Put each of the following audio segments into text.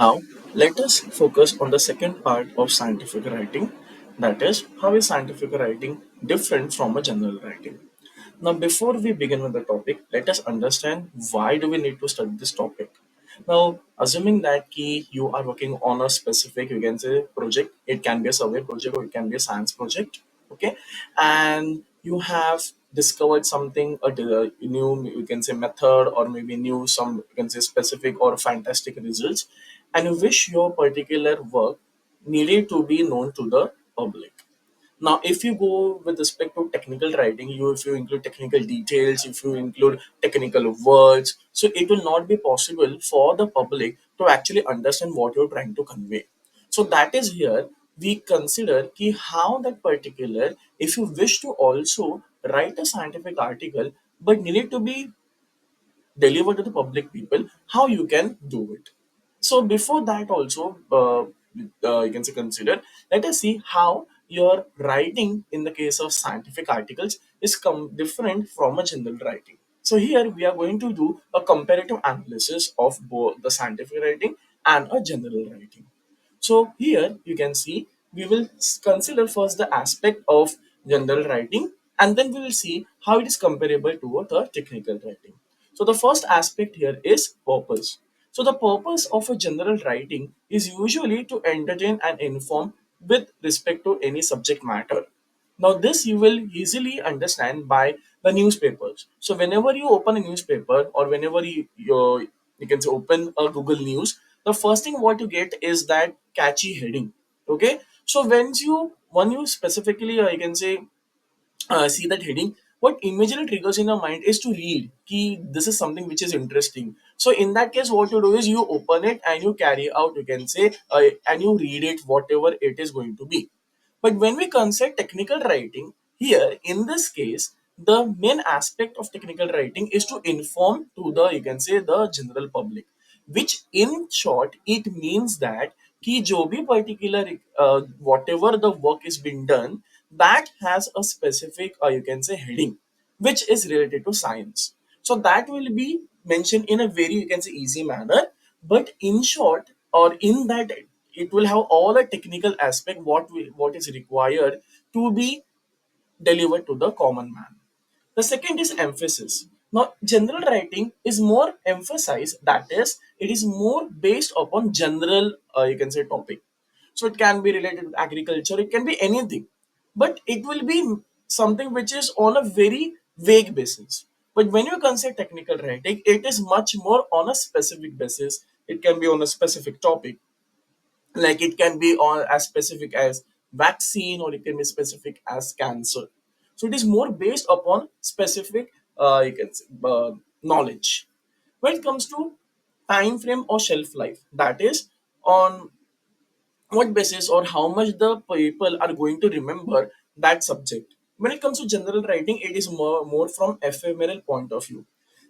Now, let us focus on the second part of scientific writing, that is, how is scientific writing different from a general writing? Now, before we begin with the topic, let us understand why do we need to study this topic. Now, assuming that you are working on a specific, you can say project, it can be a survey project or it can be a science project, okay, and you have discovered something, new, you can say method, or maybe new some, you can say specific or fantastic results, and you wish your particular work needed to be known to the public. Now, if you go with respect to technical writing, if you include technical details, if you include technical words, so it will not be possible for the public to actually understand what you're trying to convey. So that is here we consider how that particular, if you wish to also write a scientific article, but needed to be deliver to the public people, how you can do it. So before that also, you can say consider, let us see how your writing in the case of scientific articles is different from a general writing. So here we are going to do a comparative analysis of both the scientific writing and a general writing. So here you can see we will consider first the aspect of general writing, and then we will see how it is comparable to the technical writing. So the first aspect here is purpose. So the purpose of a general writing is usually to entertain and inform with respect to any subject matter. Now, this you will easily understand by the newspapers. So, whenever you open a newspaper or whenever you can say open a Google News, the first thing what you get is that catchy heading. Okay, so when you specifically you can say see that heading, what immediately triggers in your mind is to read. Ki this is something which is interesting. So in that case, what you do is you open it and you carry out. You can say and you read it whatever it is going to be. But when we consider technical writing, here in this case, the main aspect of technical writing is to inform to the, you can say, the general public, which in short it means that कि जो भी particular whatever the work is being done, that has a specific you can say heading which is related to science. So that will be mentioned in a very, you can say, easy manner, but in short, or in that, it will have all a technical aspect what is required to be delivered to the common man. The second is emphasis. Now, general writing is more emphasized, that is, it is more based upon general, you can say, topic. So, it can be related to agriculture, it can be anything, but it will be something which is on a very vague basis. But when you consider technical writing, it is much more on a specific basis. It can be on a specific topic, like it can be on as specific as vaccine or it can be specific as cancer. So it is more based upon specific you can say, knowledge. When it comes to time frame or shelf life, that is on what basis or how much the people are going to remember that subject. When it comes to general writing, it is more from ephemeral point of view.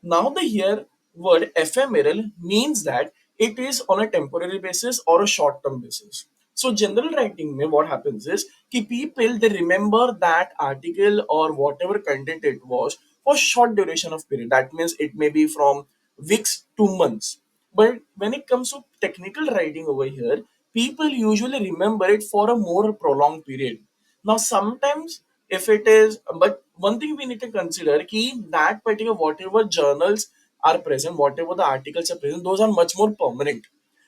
Now the here word ephemeral means that it is on a temporary basis or a short term basis. So general writing mein what happens is ki people they remember that article or whatever content it was for short duration of period. That means it may be from weeks to months. But when it comes to technical writing over here, people usually remember it for a more prolonged period. Now, sometimes if it is, but one thing we need to consider key that particular whatever journals are present, whatever the articles are present, those are much more permanent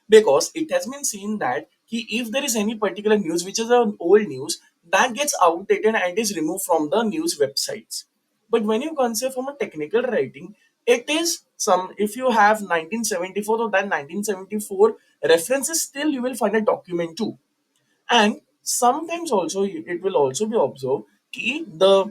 because it has been seen that if there is any particular news which is an old news that gets outdated and is removed from the news websites. But when you consider from a technical writing, it is some, if you have 1974 or that 1974 references, still you will find a document too. And sometimes also it will also be observed the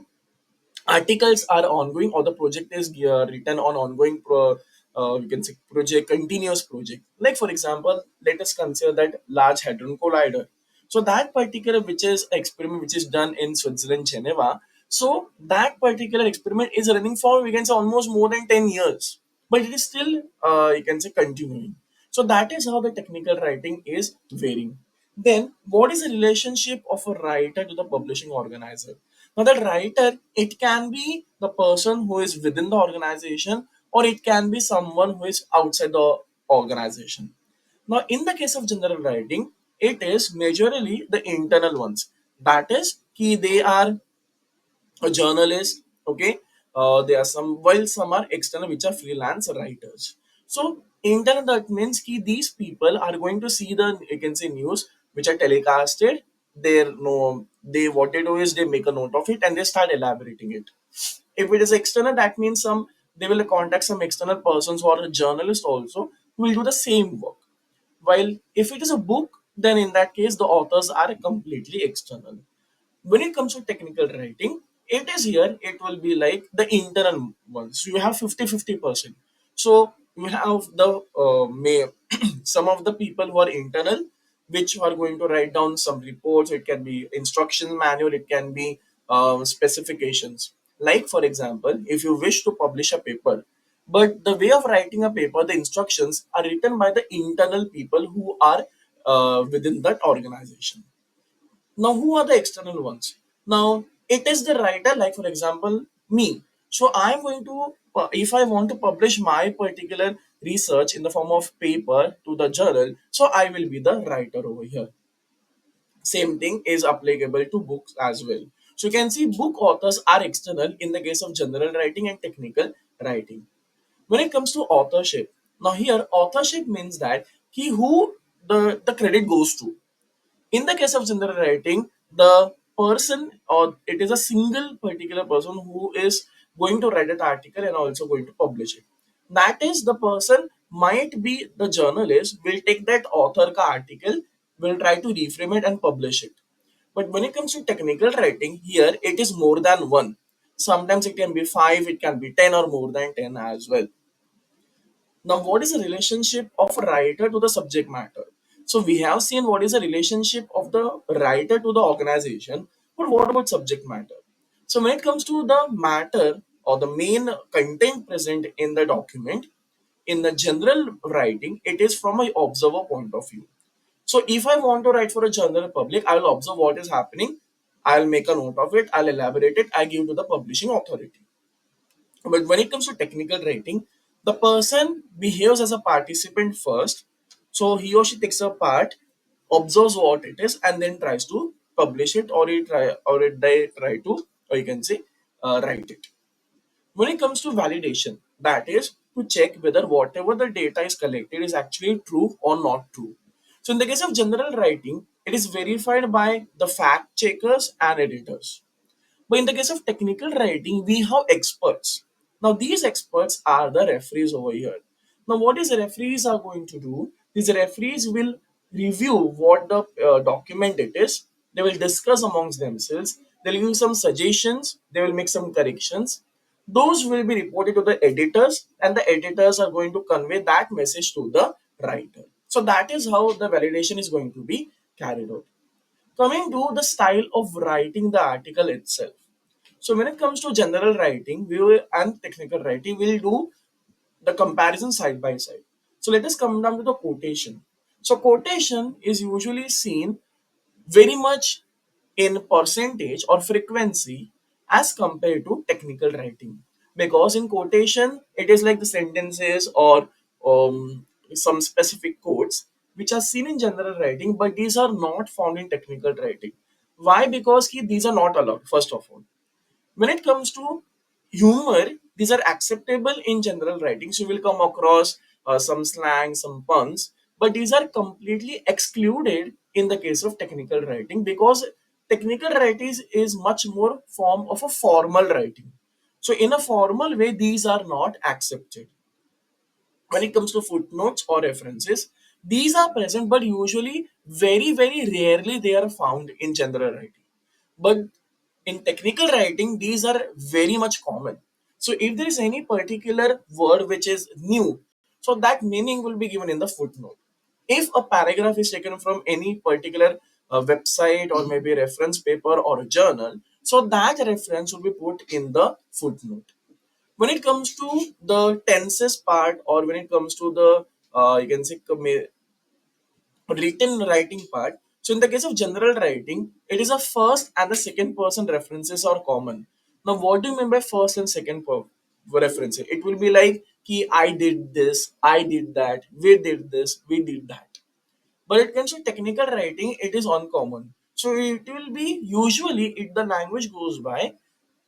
articles are ongoing or the project is written on ongoing you can say project, continuous project. Like for example, let us consider that large hadron collider. So that particular which is experiment which is done in Switzerland, Geneva. So that particular experiment is running for, we can say, almost more than 10 years, but it is still you can say continuing. So that is how the technical writing is varying. Then, what is the relationship of a writer to the publishing organizer? Now, the writer, it can be the person who is within the organization, or it can be someone who is outside the organization. Now, in the case of general writing, it is majorly the internal ones. That is, key they are a journalist. Okay, there are some, while some are external, which are freelance writers. So internal, that means ki these people are going to see the, you can say, news which are telecasted. They what they do is they make a note of it and they start elaborating it. If it is external, that means some, they will contact some external persons who are a journalist also, who will do the same work. While if it is a book, then in that case the authors are completely external. When it comes to technical writing, it is here, it will be like the internal ones. You have 50-50%. So you have the some of the people who are internal, which are going to write down some reports. It can be instruction manual, it can be specifications. Like for example, if you wish to publish a paper, but the way of writing a paper, the instructions are written by the internal people who are within that organization. Now, who are the external ones? Now, it is the writer, like for example, me. So, I'm going to, if I want to publish my particular research in the form of paper to the journal, so I will be the writer over here. Same thing is applicable to books as well. So, you can see book authors are external in the case of general writing and technical writing. When it comes to authorship, now here authorship means that he who the credit goes to. In the case of general writing, the person, or it is a single particular person who is going to write an article and also going to publish it. That is, the person might be the journalist, will take that author ka article, will try to reframe it and publish it. But when it comes to technical writing, here it is more than one. Sometimes it can be five, it can be 10 or more than 10 as well. Now, what is the relationship of a writer to the subject matter? So, we have seen what is the relationship of the writer to the organization, but what about subject matter? So, when it comes to the matter or the main content present in the document, in the general writing, it is from an observer point of view. So, if I want to write for a general public, I will observe what is happening, I'll make a note of it, I'll elaborate it, I give to the publishing authority. But when it comes to technical writing, the person behaves as a participant first. So he or she takes a part, observes what it is, and then tries to publish it, or they try to, or you can say, write it. When it comes to validation, that is to check whether whatever the data is collected is actually true or not true. So in the case of general writing, it is verified by the fact checkers and editors. But in the case of technical writing, we have experts. Now, these experts are the referees over here. Now, what is the referees are going to do? These referees will review what the document it is. They will discuss amongst themselves. They'll give some suggestions. They will make some corrections. Those will be reported to the editors, and the editors are going to convey that message to the writer. So that is how the validation is going to be carried out. Coming to the style of writing the article itself. So when it comes to general writing, we will, and technical writing, we'll do the comparison side by side. So let us come down to the quotation. So quotation is usually seen very much in percentage or frequency as compared to technical writing, because in quotation it is like the sentences or some specific quotes which are seen in general writing, but these are not found in technical writing. Why? Because these are not allowed, first of all. When it comes to humor, these are acceptable in general writing. So you will come across some slang, some puns, but these are completely excluded in the case of technical writing, because technical writing is much more form of a formal writing. So in a formal way, these are not accepted. When it comes to footnotes or references, these are present, but usually very rarely they are found in general writing. But in technical writing, these are very much common. So if there is any particular word which is new, so that meaning will be given in the footnote. If a paragraph is taken from any particular website or maybe reference paper or a journal, so that reference will be put in the footnote. When it comes to the tenses part, or when it comes to the you can say written writing part, so in the case of general writing, it is a first and the second person references are common. Now what do you mean by first and second references? It will be like, I did this, I did that, we did this, we did that. But it comes to technical writing, it is uncommon. So it will be usually, if the language goes by,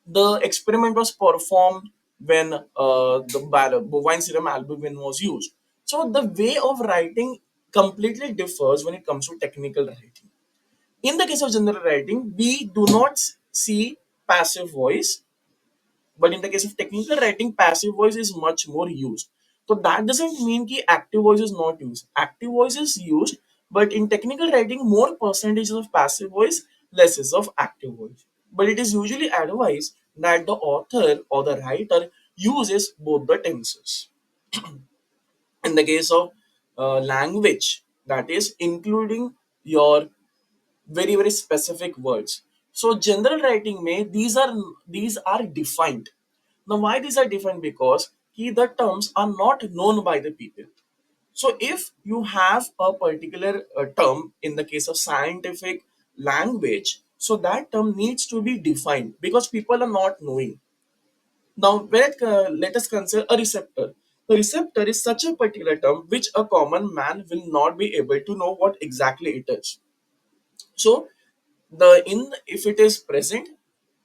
the experiment was performed when the bovine serum albumin was used. So the way of writing completely differs when it comes to technical writing. In the case of general writing, we do not see passive voice, but in the case of technical writing, passive voice is much more used. So that doesn't mean that active voice is not used. Active voice is used, but in technical writing, more percentages of passive voice, less is of active voice. But it is usually advised that the author or the writer uses both the tenses. In the case of language, that is including your very specific words. So general writing may these are defined. Now why these are defined? Because the terms are not known by the people. So if you have a particular term in the case of scientific language, so that term needs to be defined because people are not knowing. Now, let us consider a receptor. The receptor is such a particular term which a common man will not be able to know what exactly it is. So, the in if it is present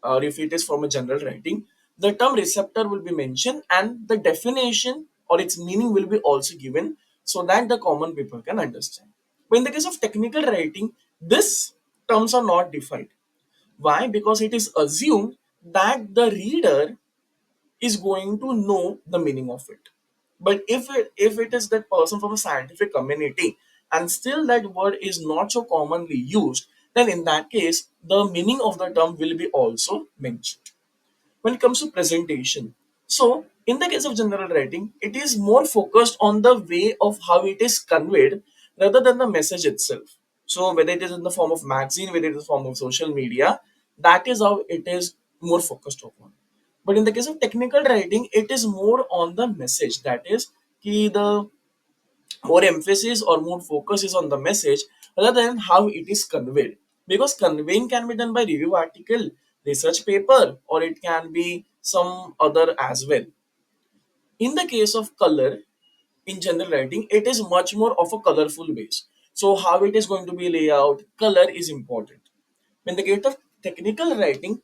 or if it is from a general writing, the term receptor will be mentioned and the definition or its meaning will be also given so that the common people can understand. But in the case of technical writing, these terms are not defined. Why? Because it is assumed that the reader is going to know the meaning of it. But if it is that person from a scientific community and still that word is not so commonly used, then in that case the meaning of the term will be also mentioned. When it comes to presentation, so in the case of general writing, it is more focused on the way of how it is conveyed rather than the message itself. So whether it is in the form of magazine, whether it is in the form of social media, that is how it is more focused upon. But in the case of technical writing, it is more on the message. That is, the more emphasis or more focus is on the message rather than how it is conveyed. Because conveying can be done by review article, research paper, or it can be some other as well. In the case of color, in general writing, it is much more of a colorful base. So how it is going to be layout, color is important. In the case of technical writing,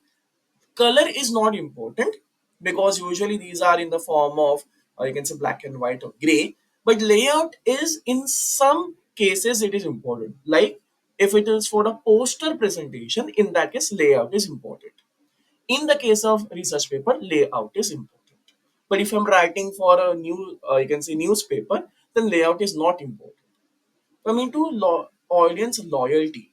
color is not important because usually these are in the form of, or you can say black and white or gray, but layout is in some cases it is important. Like if it is for a poster presentation, in that case layout is important. In the case of research paper, layout is important. But if I'm writing for a new, you can say newspaper, then layout is not important. Coming to audience loyalty,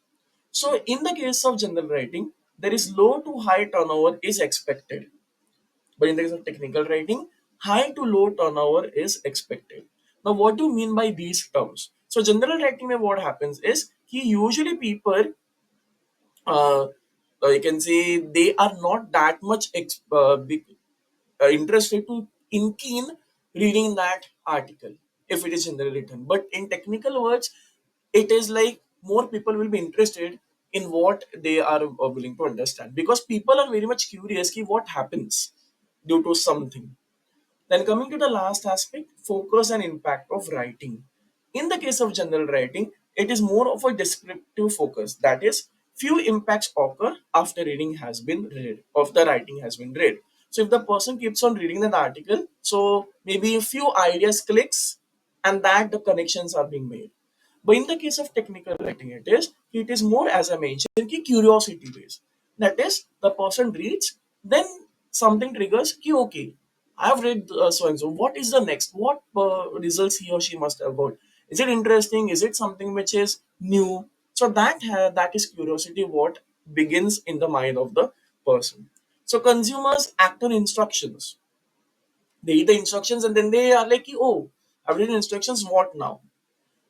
so in the case of general writing, there is low to high turnover is expected. But in the case of technical writing, high to low turnover is expected. Now, what do you mean by these terms? So, general writing, what happens is usually people, uh, you can say, they are not that much interested to in keen reading that article if it is generally written. But in technical words, it is like more people will be interested in what they are willing to understand because people are very much curious ki what happens due to something. Then coming to the last aspect, focus and impact of writing. In the case of general writing, it is more of a descriptive focus. That is, few impacts occur after reading has been read, of the writing has been read. So if the person keeps on reading that article, so maybe a few ideas clicks and that the connections are being made. But in the case of technical writing, it is more as I mentioned, curiosity based. That is, the person reads, then something triggers, okay, I've read so and so. What is the next? What results he or she must have got? Is it interesting? Is it something which is new? So that is curiosity. What begins in the mind of the person. So consumers act on instructions. They read the instructions and then they are like, oh, I've read the instructions. What now?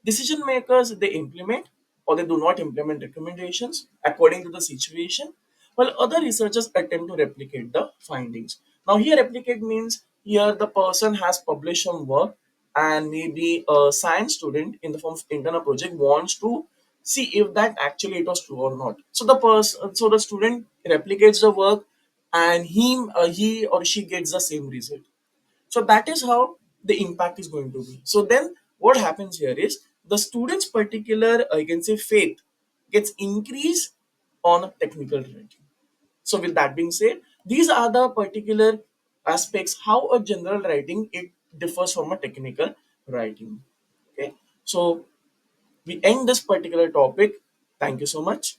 Decision makers, they implement or they do not implement recommendations according to the situation, while other researchers attempt to replicate the findings. Now, here replicate means here the person has published some work and maybe a science student in the form of internal project wants to see if that actually it was true or not. So the student replicates the work and he or she gets the same result. So that is how the impact is going to be. So then what happens here is the student's particular, I can say, faith gets increased on technical writing. So with that being said, these are the particular aspects how a general writing it differs from a technical writing. Okay, so we end this particular topic. Thank you so much.